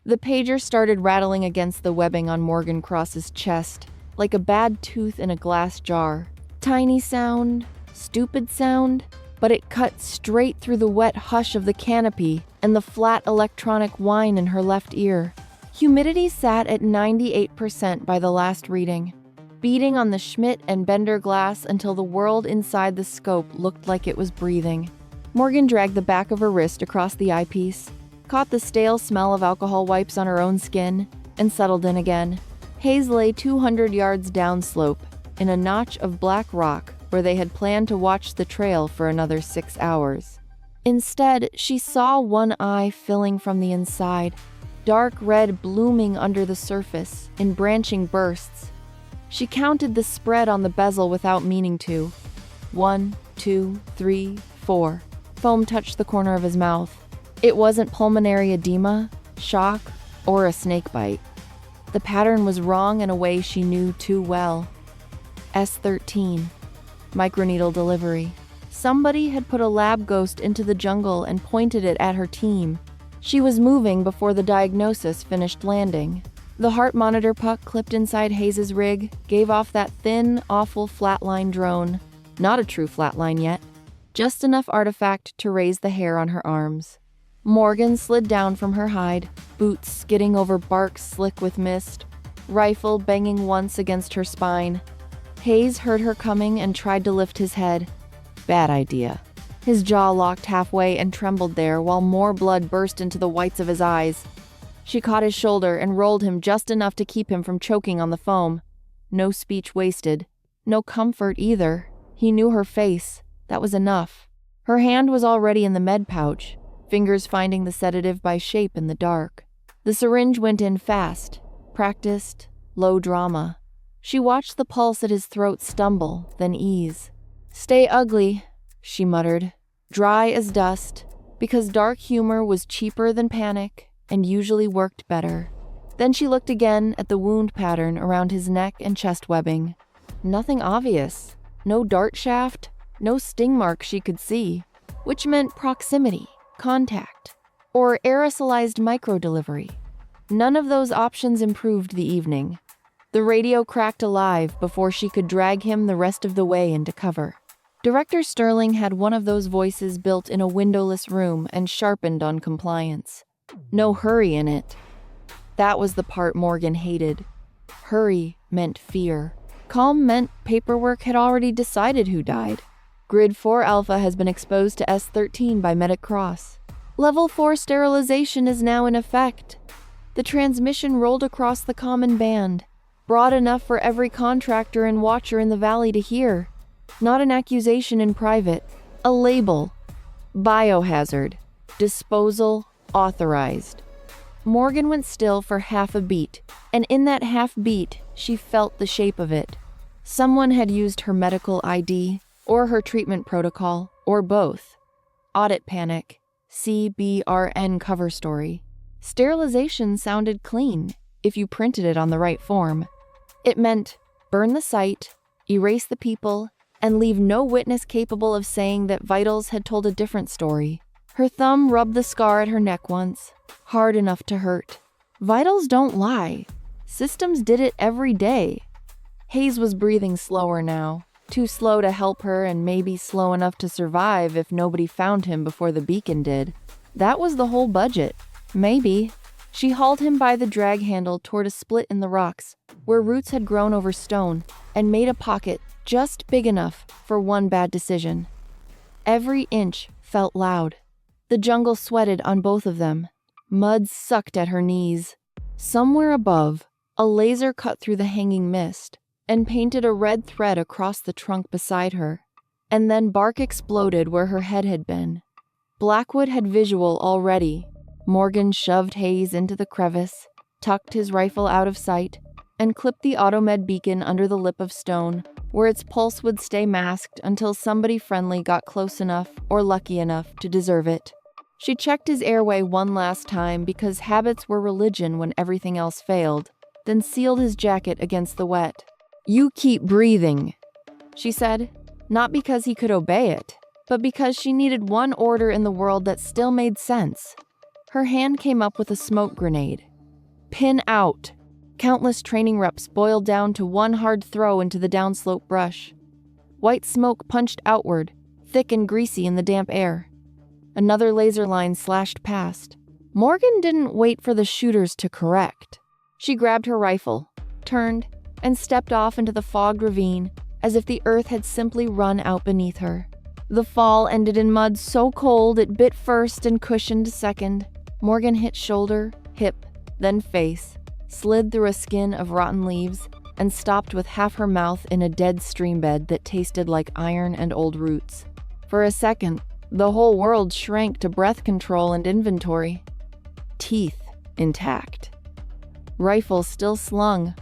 The pager started rattling against the webbing on Morgan Cross's chest, like a bad tooth in a glass jar. Tiny sound, stupid sound, but it cut straight through the wet hush of the canopy and the flat electronic whine in her left ear. Humidity sat at 98% by the last reading, beating on the Schmidt and Bender glass until the world inside the scope looked like it was breathing. Morgan dragged the back of her wrist across the eyepiece, caught the stale smell of alcohol wipes on her own skin, and settled in again. Hayes lay 200 yards downslope, in a notch of black rock where they had planned to watch the trail for another 6 hours. Instead, she saw one eye filling from the inside, dark red blooming under the surface in branching bursts. She counted the spread on the bezel without meaning to. 1, 2, 3, 4. Foam touched the corner of his mouth. It wasn't pulmonary edema, shock, or a snake bite. The pattern was wrong in a way she knew too well. S13. Microneedle delivery. Somebody had put a lab ghost into the jungle and pointed it at her team. She was moving before the diagnosis finished landing. The heart monitor puck clipped inside Hayes' rig gave off that thin, awful flatline drone. Not a true flatline yet. Just enough artifact to raise the hair on her arms. Morgan slid down from her hide, boots skidding over bark slick with mist, rifle banging once against her spine. Hayes heard her coming and tried to lift his head. Bad idea. His jaw locked halfway and trembled there while more blood burst into the whites of his eyes. She caught his shoulder and rolled him just enough to keep him from choking on the foam. No speech wasted. No comfort either. He knew her face. That was enough. Her hand was already in the med pouch, fingers finding the sedative by shape in the dark. The syringe went in fast, practiced, low drama. She watched the pulse at his throat stumble, then ease. "Stay ugly," she muttered, dry as dust, because dark humor was cheaper than panic and usually worked better. Then she looked again at the wound pattern around his neck and chest webbing. Nothing obvious. No dart shaft, no sting mark she could see, which meant proximity, contact, or aerosolized microdelivery. None of those options improved the evening. The radio cracked alive before she could drag him the rest of the way into cover. Director Sterling had one of those voices built in a windowless room and sharpened on compliance. No hurry in it. That was the part Morgan hated. Hurry meant fear. Calm meant paperwork had already decided who died. Grid 4 Alpha has been exposed to S13 by Medic Cross. Level 4 sterilization is now in effect. The transmission rolled across the common band, broad enough for every contractor and watcher in the valley to hear. Not an accusation in private, a label. Biohazard. Disposal authorized. Morgan went still for half a beat, and in that half beat, she felt the shape of it. Someone had used her medical ID, or her treatment protocol, or both. Audit panic. CBRN cover story. Sterilization sounded clean, if you printed it on the right form. It meant burn the site, erase the people, and leave no witness capable of saying that vitals had told a different story. Her thumb rubbed the scar at her neck once, hard enough to hurt. Vitals don't lie. Systems did it every day. Hayes was breathing slower now, too slow to help her and maybe slow enough to survive if nobody found him before the beacon did. That was the whole budget. Maybe. She hauled him by the drag handle toward a split in the rocks, where roots had grown over stone, and made a pocket just big enough for one bad decision. Every inch felt loud. The jungle sweated on both of them. Mud sucked at her knees. Somewhere above, a laser cut through the hanging mist and painted a red thread across the trunk beside her. And then bark exploded where her head had been. Blackwood had visual already. Morgan shoved Hayes into the crevice, tucked his rifle out of sight, and clipped the automed beacon under the lip of stone, where its pulse would stay masked until somebody friendly got close enough or lucky enough to deserve it. She checked his airway one last time because habits were religion when everything else failed, then sealed his jacket against the wet. "You keep breathing," she said, not because he could obey it, but because she needed one order in the world that still made sense. Her hand came up with a smoke grenade, Pin out. Countless training reps boiled down to one hard throw into the downslope brush. White smoke punched outward, thick and greasy in the damp air. Another laser line slashed past. Morgan didn't wait for the shooters to correct. She grabbed her rifle, turned, and stepped off into the fogged ravine as if the earth had simply run out beneath her. The fall ended in mud so cold it bit first and cushioned second. Morgan hit shoulder, hip, then face, slid through a skin of rotten leaves, and stopped with half her mouth in a dead stream bed that tasted like iron and old roots. For a second, the whole world shrank to breath control and inventory. Teeth intact. Rifle still slung.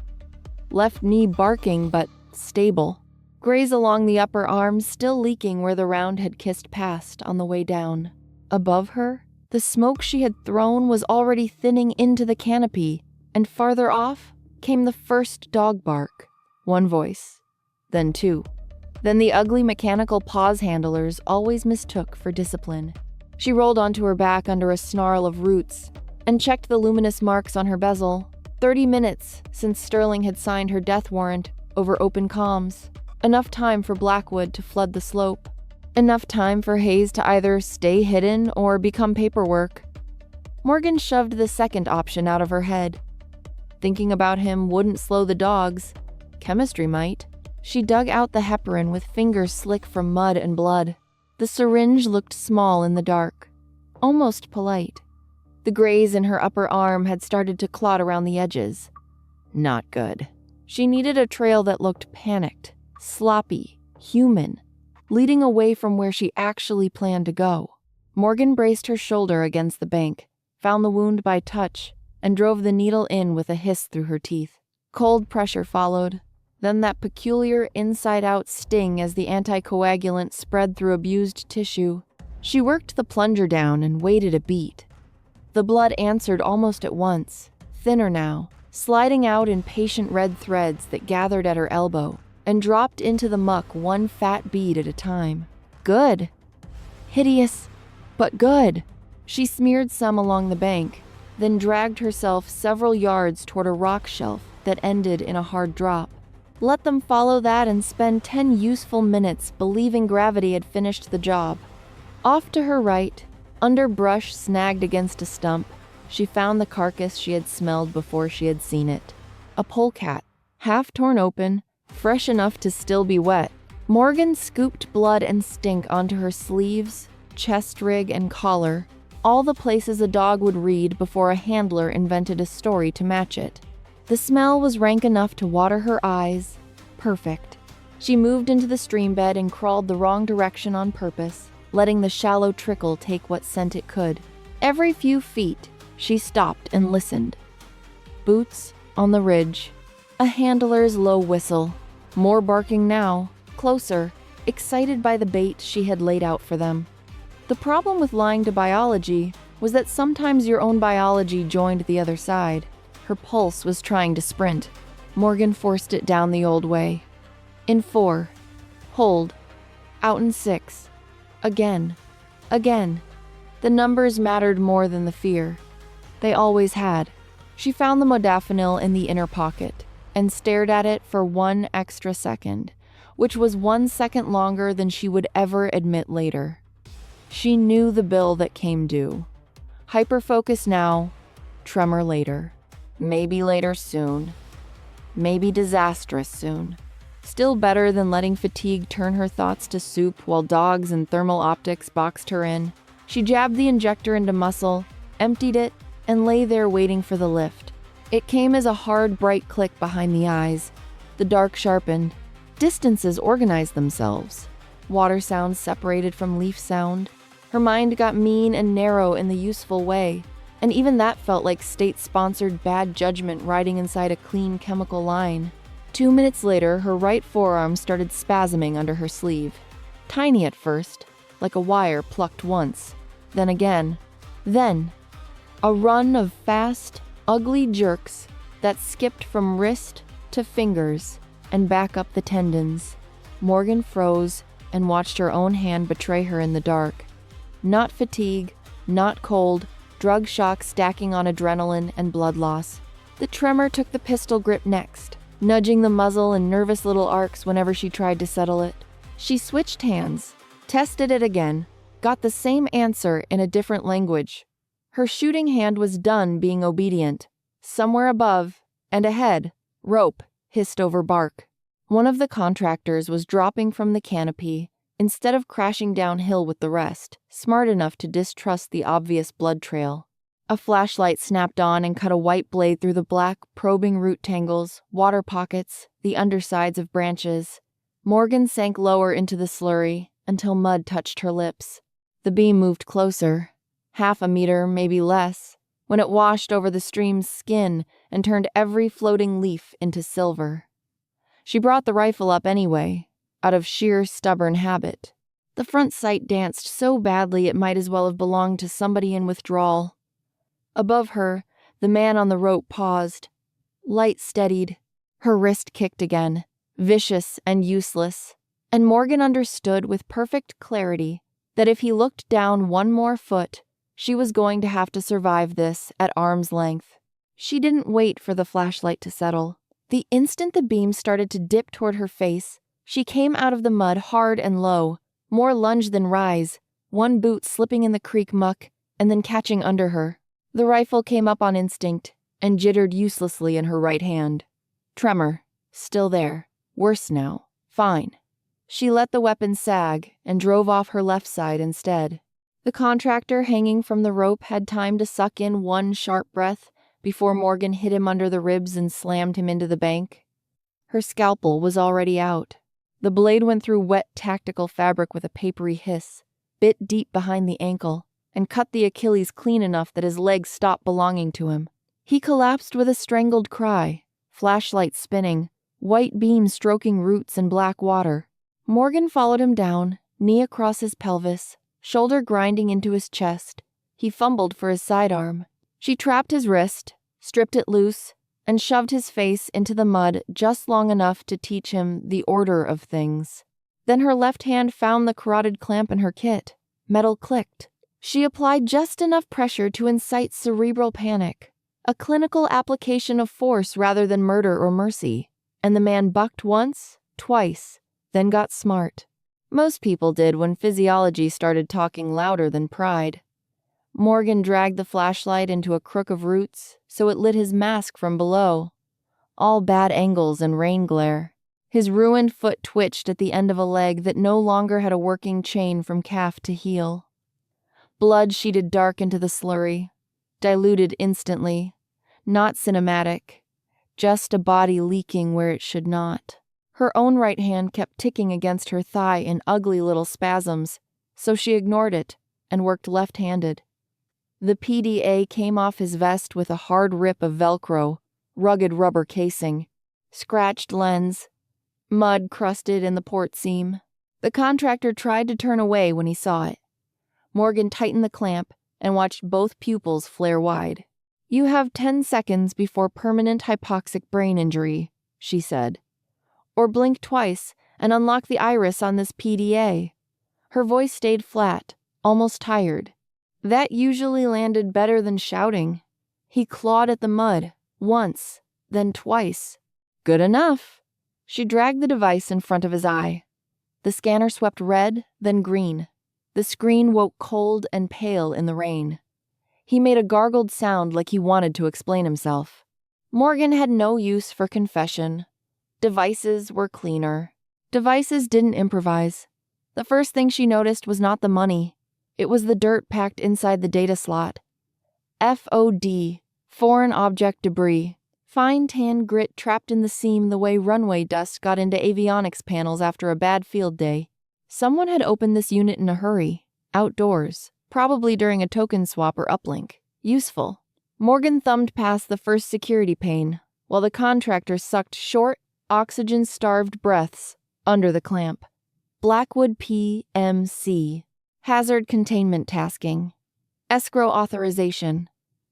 Left knee barking but stable. Graze along the upper arm still leaking where the round had kissed past on the way down. Above her, the smoke she had thrown was already thinning into the canopy, and farther off came the first dog bark. One voice, then two. Then the ugly mechanical pause handlers always mistook for discipline. She rolled onto her back under a snarl of roots and checked the luminous marks on her bezel. 30 minutes since Sterling had signed her death warrant over open comms. Enough time for Blackwood to flood the slope. Enough time for Hayes to either stay hidden or become paperwork. Morgan shoved the second option out of her head. Thinking about him wouldn't slow the dogs. Chemistry might. She dug out the heparin with fingers slick from mud and blood. The syringe looked small in the dark, almost polite. The graze in her upper arm had started to clot around the edges. Not good. She needed a trail that looked panicked, sloppy, human, leading away from where she actually planned to go. Morgan braced her shoulder against the bank, found the wound by touch, and drove the needle in with a hiss through her teeth. Cold pressure followed, then that peculiar inside-out sting as the anticoagulant spread through abused tissue. She worked the plunger down and waited a beat. The blood answered almost at once, thinner now, sliding out in patient red threads that gathered at her elbow and dropped into the muck one fat bead at a time. Good. Hideous, but good. She smeared some along the bank, then dragged herself several yards toward a rock shelf that ended in a hard drop. Let them follow that and spend 10 useful minutes believing gravity had finished the job. Off to her right, under brush snagged against a stump, she found the carcass she had smelled before she had seen it. A polecat, half torn open, fresh enough to still be wet. Morgan scooped blood and stink onto her sleeves, chest rig, and collar, all the places a dog would read before a handler invented a story to match it. The smell was rank enough to water her eyes. Perfect. She moved into the stream bed and crawled the wrong direction on purpose, letting the shallow trickle take what scent it could. Every few feet, she stopped and listened. Boots on the ridge. A handler's low whistle. More barking now, closer, excited by the bait she had laid out for them. The problem with lying to biology was that sometimes your own biology joined the other side. Her pulse was trying to sprint. Morgan forced it down the old way. In 4. Hold. Out in 6. Again. Again. The numbers mattered more than the fear. They always had. She found the modafinil in the inner pocket and stared at it for 1 extra second, which was 1 second longer than she would ever admit later. She knew the bill that came due. Hyperfocus now, tremor later. Maybe later soon. Maybe disastrous soon. Still better than letting fatigue turn her thoughts to soup while dogs and thermal optics boxed her in. She jabbed the injector into muscle, emptied it, and lay there waiting for the lift. It came as a hard, bright click behind the eyes. The dark sharpened. Distances organized themselves. Water sound separated from leaf sound. Her mind got mean and narrow in the useful way, and even that felt like state-sponsored bad judgment riding inside a clean chemical line. 2 minutes later, her right forearm started spasming under her sleeve. Tiny at first, like a wire plucked once, then again. Then, a run of fast, ugly jerks that skipped from wrist to fingers and back up the tendons. Morgan froze and watched her own hand betray her in the dark. Not fatigue, not cold, drug shock stacking on adrenaline and blood loss. The tremor took the pistol grip next, nudging the muzzle in nervous little arcs whenever she tried to settle it. She switched hands, tested it again, got the same answer in a different language. Her shooting hand was done being obedient. Somewhere above, and ahead, rope hissed over bark. One of the contractors was dropping from the canopy, instead of crashing downhill with the rest, smart enough to distrust the obvious blood trail. A flashlight snapped on and cut a white blade through the black, probing root tangles, water pockets, the undersides of branches. Morgan sank lower into the slurry until mud touched her lips. The beam moved closer, half a meter, maybe less, when it washed over the stream's skin and turned every floating leaf into silver. She brought the rifle up anyway, out of sheer stubborn habit. The front sight danced so badly it might as well have belonged to somebody in withdrawal. Above her, the man on the rope paused. Light steadied. Her wrist kicked again, vicious and useless, and Morgan understood with perfect clarity that if he looked down one more foot, she was going to have to survive this at arm's length. She didn't wait for the flashlight to settle. The instant the beam started to dip toward her face, she came out of the mud hard and low, more lunge than rise, one boot slipping in the creek muck and then catching under her. The rifle came up on instinct and jittered uselessly in her right hand. Tremor. Still there. Worse now. Fine. She let the weapon sag and drove off her left side instead. The contractor hanging from the rope had time to suck in one sharp breath before Morgan hit him under the ribs and slammed him into the bank. Her scalpel was already out. The blade went through wet tactical fabric with a papery hiss, bit deep behind the ankle, and cut the Achilles clean enough that his legs stopped belonging to him. He collapsed with a strangled cry, flashlight spinning, white beam stroking roots in black water. Morgan followed him down, knee across his pelvis, shoulder grinding into his chest. He fumbled for his sidearm. She trapped his wrist, stripped it loose, and shoved his face into the mud just long enough to teach him the order of things. Then her left hand found the carotid clamp in her kit. Metal clicked. She applied just enough pressure to incite cerebral panic, a clinical application of force rather than murder or mercy, and the man bucked once, twice, then got smart. Most people did when physiology started talking louder than pride. Morgan dragged the flashlight into a crook of roots so it lit his mask from below. All bad angles and rain glare. His ruined foot twitched at the end of a leg that no longer had a working chain from calf to heel. Blood sheeted dark into the slurry, diluted instantly, not cinematic, just a body leaking where it should not. Her own right hand kept ticking against her thigh in ugly little spasms, so she ignored it and worked left-handed. The PDA came off his vest with a hard rip of Velcro, rugged rubber casing, scratched lens, mud crusted in the port seam. The contractor tried to turn away when he saw it. Morgan tightened the clamp and watched both pupils flare wide. "You have 10 seconds before permanent hypoxic brain injury," she said. "Or blink twice and unlock the iris on this PDA." Her voice stayed flat, almost tired. That usually landed better than shouting. He clawed at the mud, once, then twice. "Good enough." She dragged the device in front of his eye. The scanner swept red, then green. The screen woke cold and pale in the rain. He made a gargled sound like he wanted to explain himself. Morgan had no use for confession. Devices were cleaner. Devices didn't improvise. The first thing she noticed was not the money. It was the dirt packed inside the data slot. FOD, foreign object debris. Fine tan grit trapped in the seam the way runway dust got into avionics panels after a bad field day. Someone had opened this unit in a hurry, outdoors, probably during a token swap or uplink. Useful. Morgan thumbed past the first security pane, while the contractor sucked short, oxygen-starved breaths under the clamp. Blackwood PMC. Hazard containment tasking. Escrow authorization.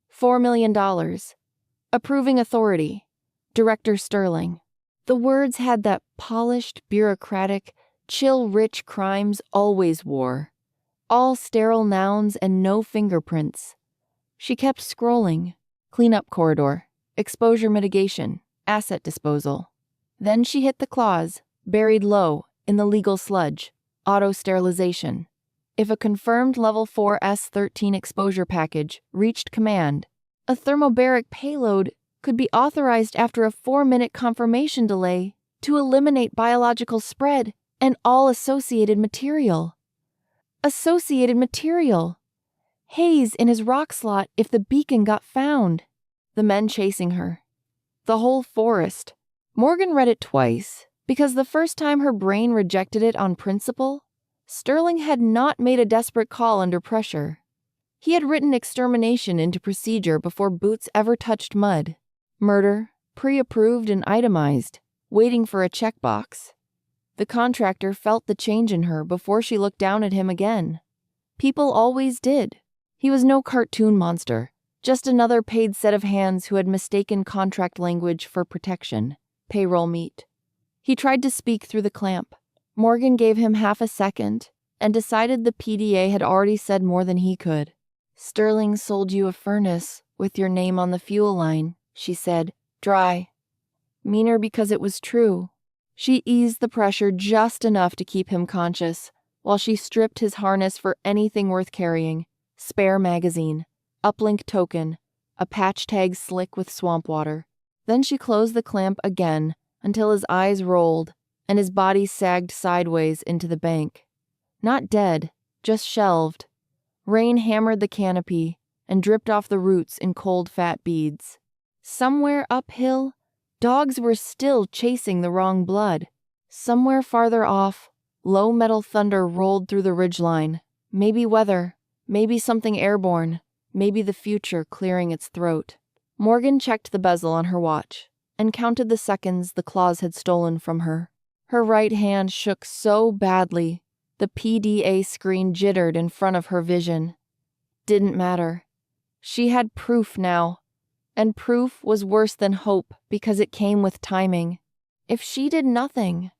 $4 million. Approving authority. Director Sterling. The words had that polished, bureaucratic, chill-rich crimes always wore. All sterile nouns and no fingerprints. She kept scrolling. Cleanup corridor. exposure mitigation, asset disposal. Then she hit the clause, buried low, in the legal sludge, auto-sterilization. If a confirmed Level 4 S13 exposure package reached command, a thermobaric payload could be authorized after a 4-minute confirmation delay to eliminate biological spread and all associated material. Associated material! Haze in his rock slot if the beacon got found. The men chasing her. The whole forest. Morgan read it twice, because the first time her brain rejected it on principle, Sterling had not made a desperate call under pressure. He had written extermination into procedure before boots ever touched mud. Murder, pre-approved and itemized, waiting for a checkbox. The contractor felt the change in her before she looked down at him again. People always did. He was no cartoon monster, just another paid set of hands who had mistaken contract language for protection. Payroll meet. He tried to speak through the clamp. Morgan gave him half a second and decided the PDA had already said more than he could. "Sterling sold you a furnace with your name on the fuel line," she said, dry. Meaner because it was true. She eased the pressure just enough to keep him conscious, while she stripped his harness for anything worth carrying. Spare magazine, uplink token, a patch tag slick with swamp water. Then she closed the clamp again until his eyes rolled and his body sagged sideways into the bank. Not dead, just shelved. Rain hammered the canopy and dripped off the roots in cold fat beads. Somewhere uphill, dogs were still chasing the wrong blood. Somewhere farther off, low metal thunder rolled through the ridgeline. Maybe weather, maybe something airborne, maybe the future clearing its throat. Morgan checked the bezel on her watch and counted the seconds the claws had stolen from her. Her right hand shook so badly, the PDA screen jittered in front of her vision. Didn't matter. She had proof now, and proof was worse than hope because it came with timing. If she did nothing,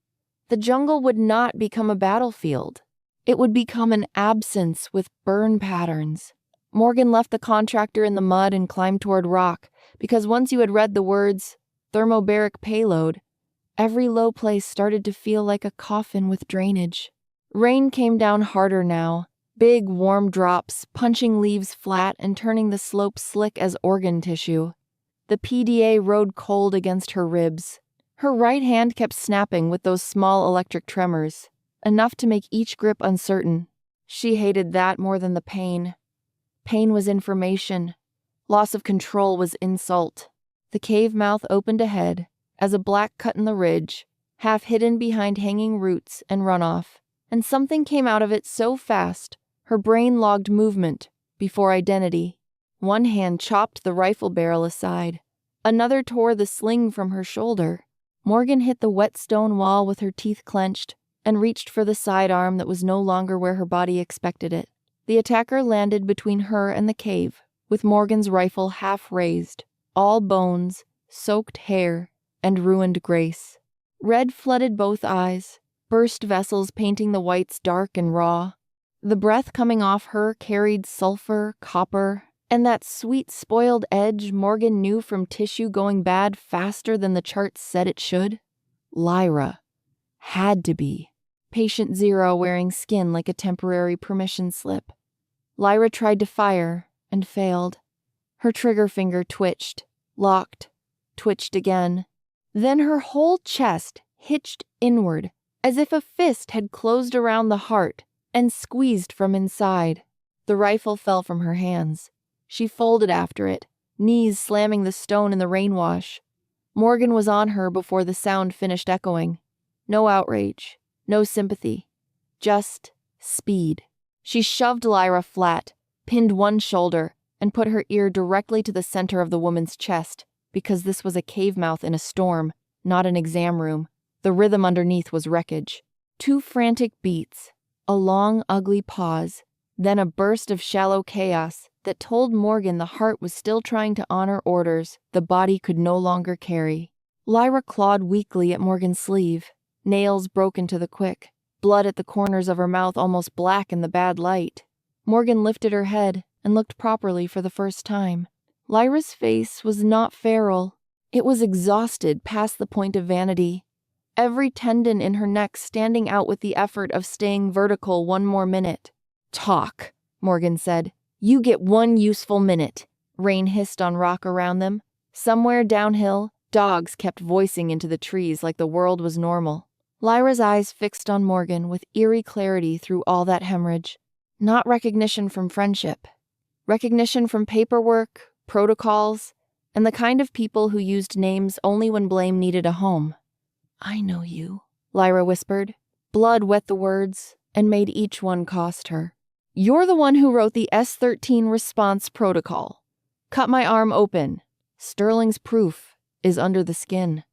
the jungle would not become a battlefield. It would become an absence with burn patterns. Morgan left the contractor in the mud and climbed toward rock, because once you had read the words, thermobaric payload, every low place started to feel like a coffin with drainage. Rain came down harder now, big warm drops, punching leaves flat and turning the slope slick as organ tissue. The PDA rode cold against her ribs. Her right hand kept snapping with those small electric tremors, enough to make each grip uncertain. She hated that more than the pain. Pain was information. Loss of control was insult. The cave mouth opened ahead, as a black cut in the ridge, half hidden behind hanging roots and runoff, and something came out of it so fast, her brain logged movement before identity. One hand chopped the rifle barrel aside. Another tore the sling from her shoulder. Morgan hit the wet stone wall with her teeth clenched and reached for the sidearm that was no longer where her body expected it. The attacker landed between her and the cave, with Morgan's rifle half raised, all bones, soaked hair, and ruined grace. Red flooded both eyes, burst vessels painting the whites dark and raw. The breath coming off her carried sulfur, copper, and that sweet spoiled edge Morgan knew from tissue going bad faster than the charts said it should. Lyra. Had to be. Patient zero wearing skin like a temporary permission slip. Lyra tried to fire and failed. Her trigger finger twitched, locked, twitched again. Then her whole chest hitched inward, as if a fist had closed around the heart and squeezed from inside. The rifle fell from her hands. She folded after it, knees slamming the stone in the rainwash. Morgan was on her before the sound finished echoing. No outrage, no sympathy, just speed. She shoved Lyra flat, pinned one shoulder, and put her ear directly to the center of the woman's chest, because this was a cave mouth in a storm, not an exam room. The rhythm underneath was wreckage. 2 frantic beats, a long, ugly pause, then a burst of shallow chaos that told Morgan the heart was still trying to honor orders the body could no longer carry. Lyra clawed weakly at Morgan's sleeve, nails broken to the quick, blood at the corners of her mouth almost black in the bad light. Morgan lifted her head and looked properly for the first time. Lyra's face was not feral. It was exhausted past the point of vanity. Every tendon in her neck standing out with the effort of staying vertical one more minute. "Talk," Morgan said. "You get one useful minute." Rain hissed on rock around them. Somewhere downhill, dogs kept voicing into the trees like the world was normal. Lyra's eyes fixed on Morgan with eerie clarity through all that hemorrhage. Not recognition from friendship. Recognition from paperwork, protocols, and the kind of people who used names only when blame needed a home. "I know you," Lyra whispered. Blood wet the words and made each one cost her. "You're the one who wrote the S-13 response protocol. Cut my arm open. Sterling's proof is under the skin."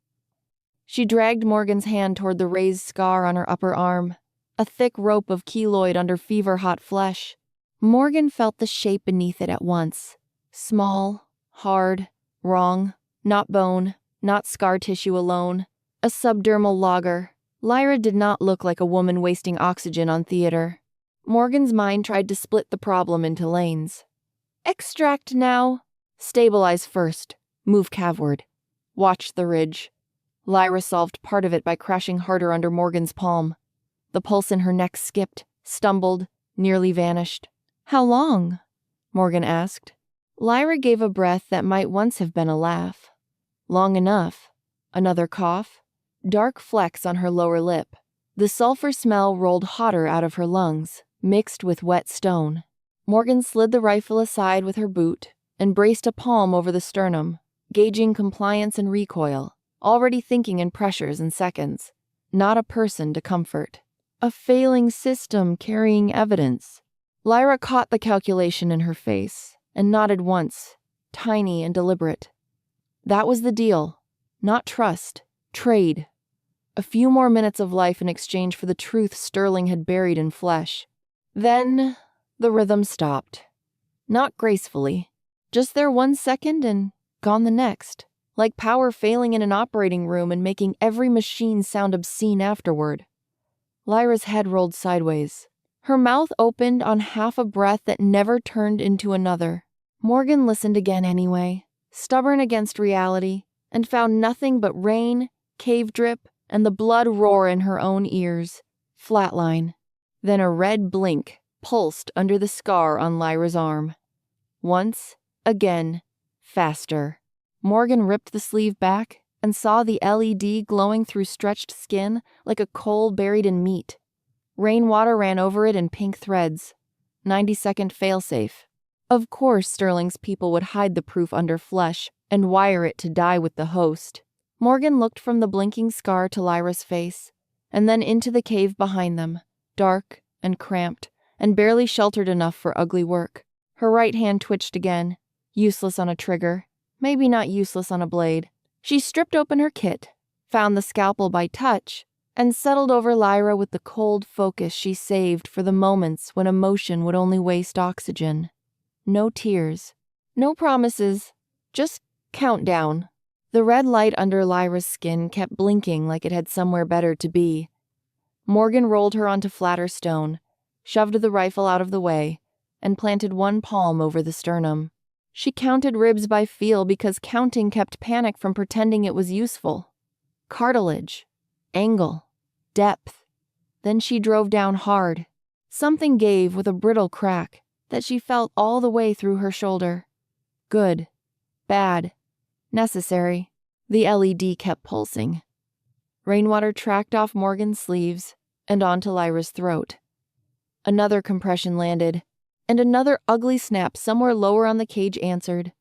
She dragged Morgan's hand toward the raised scar on her upper arm, a thick rope of keloid under fever-hot flesh. Morgan felt the shape beneath it at once. Small, hard, wrong, not bone, not scar tissue alone. A subdermal logger. Lyra did not look like a woman wasting oxygen on theater. Morgan's mind tried to split the problem into lanes. "Extract now. Stabilize first. Move cavward. Watch the ridge." Lyra solved part of it by crashing harder under Morgan's palm. The pulse in her neck skipped, stumbled, nearly vanished. "How long?" Morgan asked. Lyra gave a breath that might once have been a laugh. "Long enough." Another cough. Dark flecks on her lower lip. The sulfur smell rolled hotter out of her lungs, mixed with wet stone. Morgan slid the rifle aside with her boot and braced a palm over the sternum, gauging compliance and recoil, already thinking in pressures and seconds. Not a person to comfort. A failing system carrying evidence. Lyra caught the calculation in her face and nodded once, tiny and deliberate. That was the deal. Not trust. Trade. A few more minutes of life in exchange for the truth Sterling had buried in flesh. Then the rhythm stopped. Not gracefully. Just there 1 second and gone the next. Like power failing in an operating room and making every machine sound obscene afterward. Lyra's head rolled sideways. Her mouth opened on half a breath that never turned into another. Morgan listened again anyway, stubborn against reality, and found nothing but rain, cave drip, and the blood roar in her own ears. Flatline. Then a red blink pulsed under the scar on Lyra's arm. Once, again, faster. Morgan ripped the sleeve back and saw the LED glowing through stretched skin like a coal buried in meat. Rainwater ran over it in pink threads. 90-second failsafe. Of course Sterling's people would hide the proof under flesh and wire it to die with the host. Morgan looked from the blinking scar to Lyra's face, and then into the cave behind them, dark and cramped, and barely sheltered enough for ugly work. Her right hand twitched again, useless on a trigger, maybe not useless on a blade. She stripped open her kit, found the scalpel by touch, and settled over Lyra with the cold focus she saved for the moments when emotion would only waste oxygen. No tears. No promises. Just countdown. The red light under Lyra's skin kept blinking like it had somewhere better to be. Morgan rolled her onto flatter stone, shoved the rifle out of the way, and planted one palm over the sternum. She counted ribs by feel because counting kept panic from pretending it was useful. Cartilage. Angle. Depth. Then she drove down hard. Something gave with a brittle crack that she felt all the way through her shoulder. Good. Bad. Necessary. The LED kept pulsing. Rainwater tracked off Morgan's sleeves and onto Lyra's throat. Another compression landed, and another ugly snap somewhere lower on the cage answered.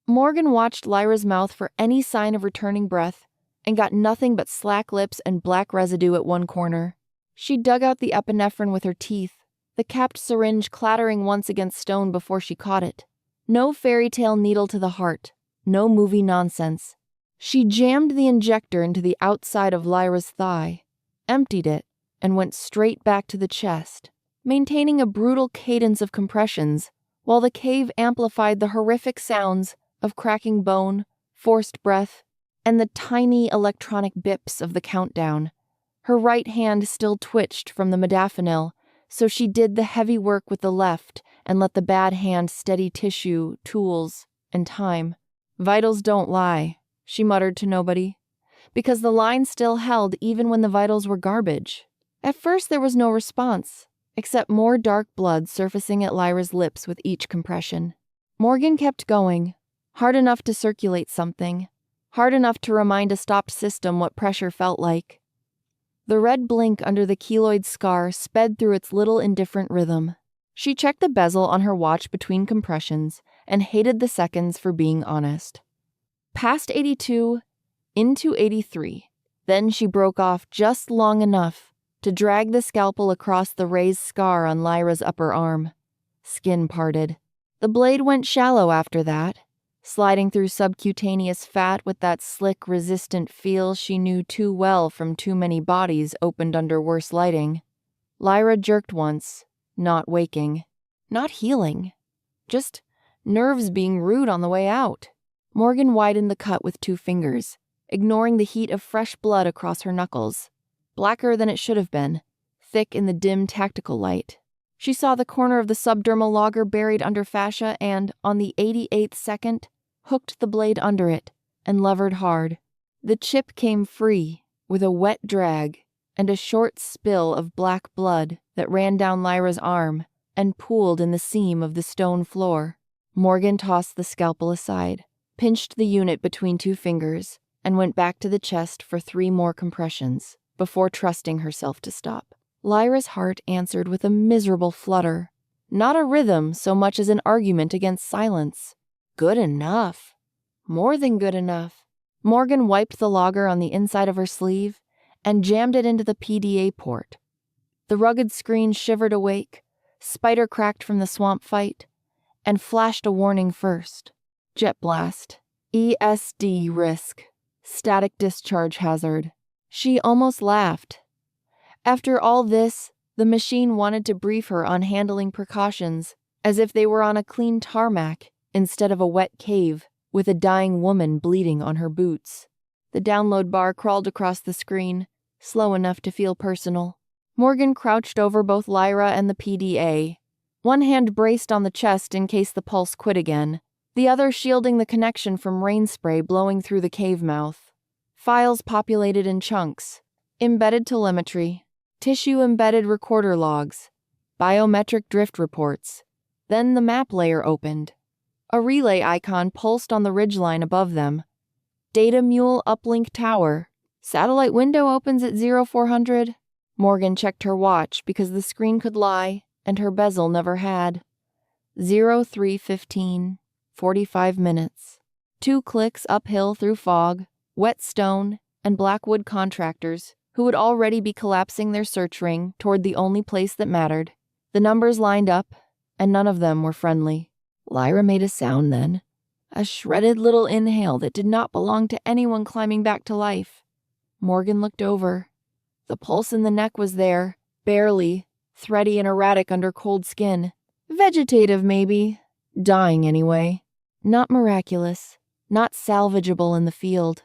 Morgan watched Lyra's mouth for any sign of returning breath and got nothing but slack lips and black residue at one corner. She dug out the epinephrine with her teeth, the capped syringe clattering once against stone before she caught it. No fairy tale needle to the heart. No movie nonsense. She jammed the injector into the outside of Lyra's thigh, emptied it, and went straight back to the chest, maintaining a brutal cadence of compressions, while the cave amplified the horrific sounds of cracking bone, forced breath, and the tiny electronic bips of the countdown. Her right hand still twitched from the modafinil, so she did the heavy work with the left and let the bad hand steady tissue, tools, and time. Vitals don't lie, she muttered to nobody, because the line still held even when the vitals were garbage. At first there was no response, except more dark blood surfacing at Lyra's lips with each compression. Morgan kept going, hard enough to circulate something, hard enough to remind a stopped system what pressure felt like. The red blink under the keloid scar sped through its little indifferent rhythm. She checked the bezel on her watch between compressions and hated the seconds for being honest. Past 82, into 83. Then she broke off just long enough to drag the scalpel across the raised scar on Lyra's upper arm. Skin parted. The blade went shallow after that, sliding through subcutaneous fat with that slick, resistant feel she knew too well from too many bodies opened under worse lighting. Lyra jerked once, not waking, not healing, just nerves being rude on the way out. Morgan widened the cut with 2 fingers, ignoring the heat of fresh blood across her knuckles. Blacker than it should have been, thick in the dim tactical light. She saw the corner of the subdermal logger buried under fascia and, on the 88th second, hooked the blade under it and levered hard. The chip came free, with a wet drag and a short spill of black blood that ran down Lyra's arm and pooled in the seam of the stone floor. Morgan tossed the scalpel aside, pinched the unit between 2 fingers, and went back to the chest for 3 more compressions before trusting herself to stop. Lyra's heart answered with a miserable flutter, not a rhythm so much as an argument against silence. Good enough. More than good enough. Morgan wiped the logger on the inside of her sleeve and jammed it into the PDA port. The rugged screen shivered awake, spider cracked from the swamp fight, and flashed a warning first. Jet blast. ESD risk. Static discharge hazard. She almost laughed. After all this, the machine wanted to brief her on handling precautions, as if they were on a clean tarmac instead of a wet cave with a dying woman bleeding on her boots. The download bar crawled across the screen, slow enough to feel personal. Morgan crouched over both Lyra and the PDA, one hand braced on the chest in case the pulse quit again, the other shielding the connection from rain spray blowing through the cave mouth. Files populated in chunks, embedded telemetry, tissue-embedded recorder logs, biometric drift reports. Then the map layer opened. A relay icon pulsed on the ridgeline above them. Data Mule uplink tower. Satellite window opens at 0400. Morgan checked her watch because the screen could lie and her bezel never had. 0315. 45 minutes. 2 clicks uphill through fog, wet stone, and blackwood contractors who would already be collapsing their search ring toward the only place that mattered. The numbers lined up, and none of them were friendly. Lyra made a sound then, a shredded little inhale that did not belong to anyone climbing back to life. Morgan looked over. The pulse in the neck was there, barely, thready and erratic under cold skin. Vegetative, maybe. Dying, anyway. Not miraculous, not salvageable in the field.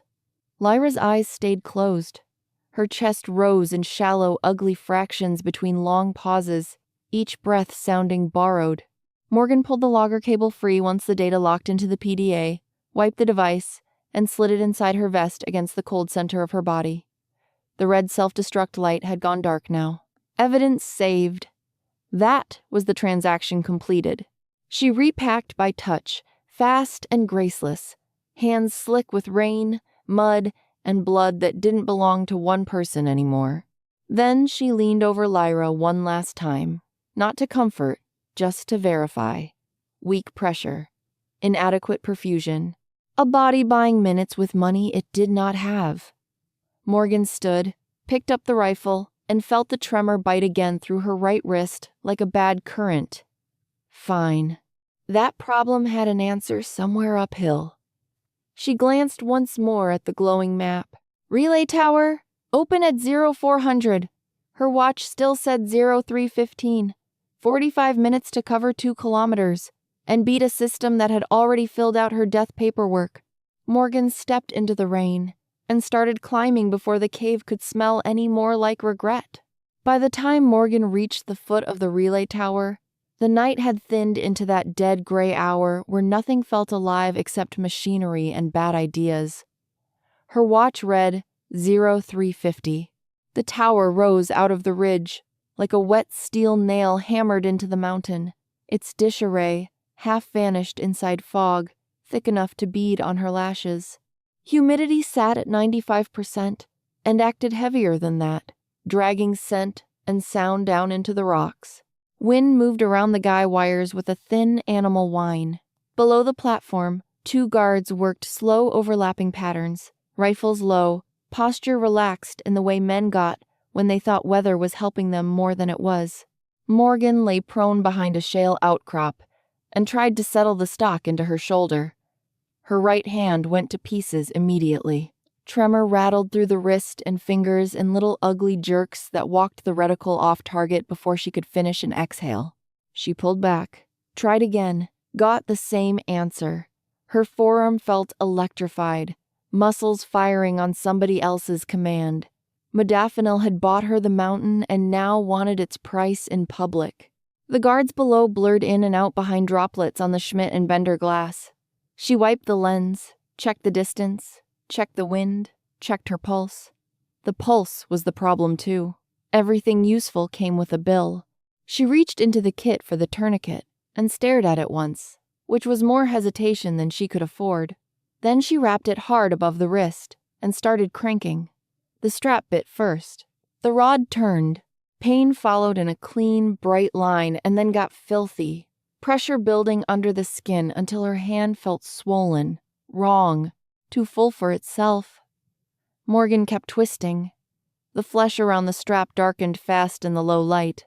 Lyra's eyes stayed closed. Her chest rose in shallow, ugly fractions between long pauses, each breath sounding borrowed. Morgan pulled the logger cable free once the data locked into the PDA, wiped the device, and slid it inside her vest against the cold center of her body. The red self-destruct light had gone dark now. Evidence saved. That was the transaction completed. She repacked by touch, fast and graceless, hands slick with rain, mud, and blood that didn't belong to one person anymore. Then she leaned over Lyra one last time, not to comfort, just to verify. Weak pressure, inadequate perfusion, a body buying minutes with money it did not have. Morgan stood, picked up the rifle, and felt the tremor bite again through her right wrist like a bad current. Fine. That problem had an answer somewhere uphill. She glanced once more at the glowing map. Relay tower, open at 0400. Her watch still said 0315. 45 minutes to cover 2 kilometers, and beat a system that had already filled out her death paperwork. Morgan stepped into the rain and started climbing before the cave could smell any more like regret. By the time Morgan reached the foot of the relay tower, The night had thinned into that dead gray hour where nothing felt alive except machinery and bad ideas. Her watch read 0350. The tower rose out of the ridge, like a wet steel nail hammered into the mountain, its dish array half vanished inside fog, thick enough to bead on her lashes. Humidity sat at 95% and acted heavier than that, dragging scent and sound down into the rocks. Wind moved around the guy wires with a thin animal whine. Below the platform, 2 guards worked slow overlapping patterns, rifles low, posture relaxed in the way men got when they thought weather was helping them more than it was. Morgan lay prone behind a shale outcrop and tried to settle the stock into her shoulder. Her right hand went to pieces immediately. Tremor rattled through the wrist and fingers in little ugly jerks that walked the reticle off target before she could finish an exhale. She pulled back, tried again, got the same answer. Her forearm felt electrified, muscles firing on somebody else's command. Modafinil had bought her the mountain and now wanted its price in public. The guards below blurred in and out behind droplets on the Schmidt and Bender glass. She wiped the lens, checked the distance, checked the wind, checked her pulse. The pulse was the problem too. Everything useful came with a bill. She reached into the kit for the tourniquet and stared at it once, which was more hesitation than she could afford. Then she wrapped it hard above the wrist and started cranking. The strap bit first. The rod turned. Pain followed in a clean, bright line and then got filthy, pressure building under the skin until her hand felt swollen, wrong, too full for itself. Morgan kept twisting. The flesh around the strap darkened fast in the low light,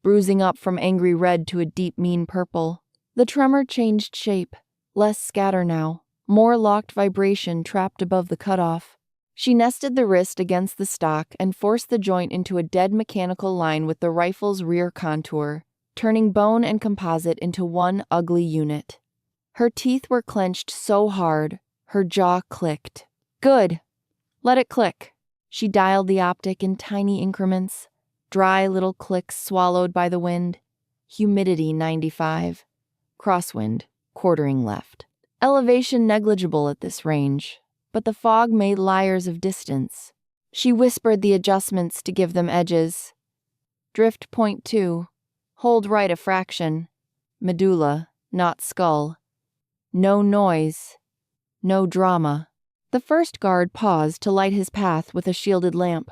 bruising up from angry red to a deep mean purple. The tremor changed shape, less scatter now, more locked vibration trapped above the cutoff. She nested the wrist against the stock and forced the joint into a dead mechanical line with the rifle's rear contour, turning bone and composite into one ugly unit. Her teeth were clenched so hard, her jaw clicked. Good. Let it click. She dialed the optic in tiny increments, dry little clicks swallowed by the wind. Humidity 95. Crosswind, quartering left. Elevation negligible at this range, but the fog made liars of distance. She whispered the adjustments to give them edges. Drift 0.2. Hold right a fraction. Medulla, not skull. No noise. No drama. The first guard paused to light his path with a shielded lamp.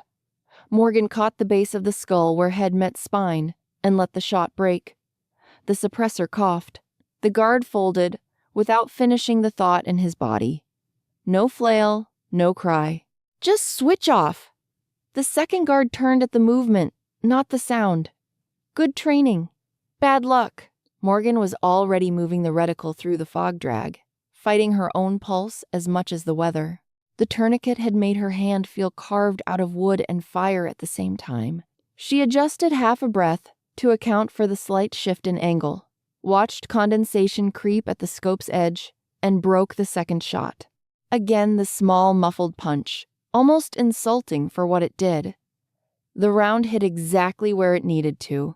Morgan caught the base of the skull where head met spine and let the shot break. The suppressor coughed. The guard folded, without finishing the thought in his body. No flail, no cry. Just switch off. The second guard turned at the movement, not the sound. Good training. Bad luck. Morgan was already moving the reticle through the fog drag, fighting her own pulse as much as the weather. The tourniquet had made her hand feel carved out of wood and fire at the same time. She adjusted half a breath to account for the slight shift in angle, watched condensation creep at the scope's edge, and broke the second shot. Again the small, muffled punch, almost insulting for what it did. The round hit exactly where it needed to.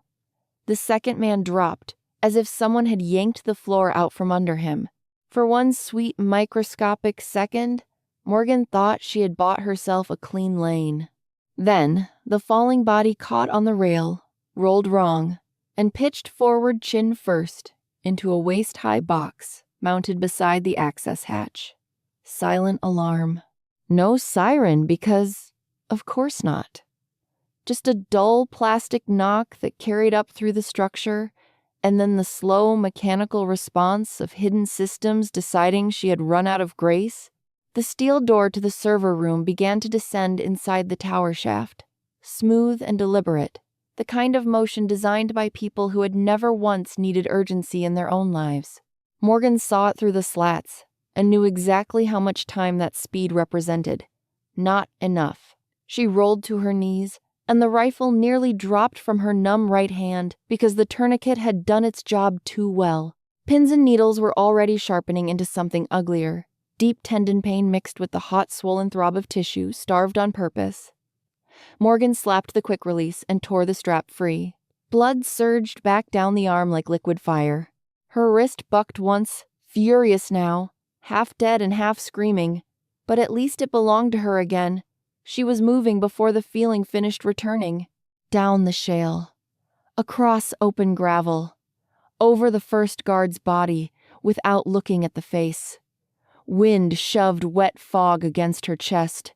The second man dropped, as if someone had yanked the floor out from under him. For one sweet microscopic second, Morgan thought she had bought herself a clean lane. Then, the falling body caught on the rail, rolled wrong, and pitched forward chin first into a waist-high box mounted beside the access hatch. Silent alarm. No siren because, of course not. Just a dull plastic knock that carried up through the structure, and then the slow mechanical response of hidden systems deciding she had run out of grace. The steel door to the server room began to descend inside the tower shaft, smooth and deliberate, the kind of motion designed by people who had never once needed urgency in their own lives. Morgan saw it through the slats and knew exactly how much time that speed represented. Not enough. She rolled to her knees, and the rifle nearly dropped from her numb right hand because the tourniquet had done its job too well. Pins and needles were already sharpening into something uglier, deep tendon pain mixed with the hot, swollen throb of tissue, starved on purpose. Morgan slapped the quick release and tore the strap free. Blood surged back down the arm like liquid fire. Her wrist bucked once, furious now, half dead and half screaming, but at least it belonged to her again. She was moving before the feeling finished returning. Down the shale. Across open gravel. Over the first guard's body, without looking at the face. Wind shoved wet fog against her chest.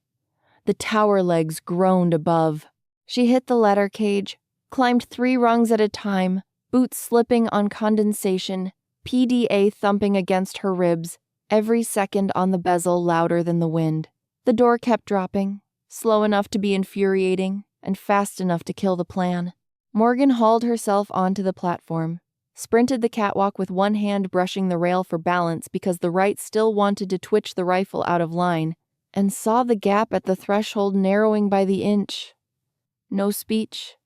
The tower legs groaned above. She hit the ladder cage, climbed 3 rungs at a time, boots slipping on condensation, PDA thumping against her ribs, every second on the bezel louder than the wind. The door kept dropping, slow enough to be infuriating, and fast enough to kill the plan. Morgan hauled herself onto the platform, sprinted the catwalk with one hand brushing the rail for balance because the right still wanted to twitch the rifle out of line, and saw the gap at the threshold narrowing by the inch. No speech.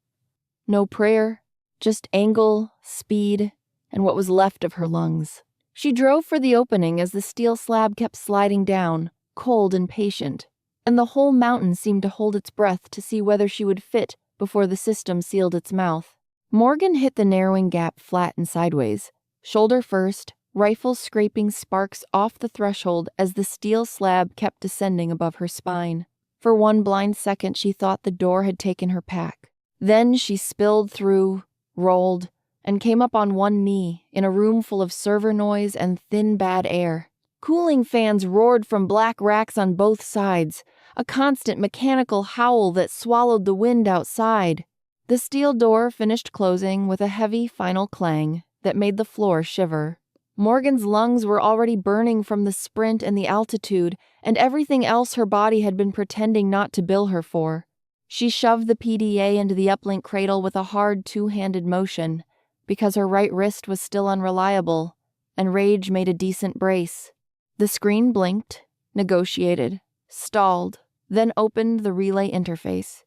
No prayer. Just angle, speed, and what was left of her lungs. She drove for the opening as the steel slab kept sliding down, cold and patient, and the whole mountain seemed to hold its breath to see whether she would fit before the system sealed its mouth. Morgan hit the narrowing gap flat and sideways, shoulder first, rifle scraping sparks off the threshold as the steel slab kept descending above her spine. For one blind second she thought the door had taken her pack. Then she spilled through, rolled, and came up on one knee in a room full of server noise and thin bad air. Cooling fans roared from black racks on both sides, a constant mechanical howl that swallowed the wind outside. The steel door finished closing with a heavy final clang that made the floor shiver. Morgan's lungs were already burning from the sprint and the altitude and everything else her body had been pretending not to bill her for. She shoved the PDA into the uplink cradle with a hard 2-handed motion, because her right wrist was still unreliable, and rage made a decent brace. The screen blinked, negotiated, stalled, then opened the relay interface.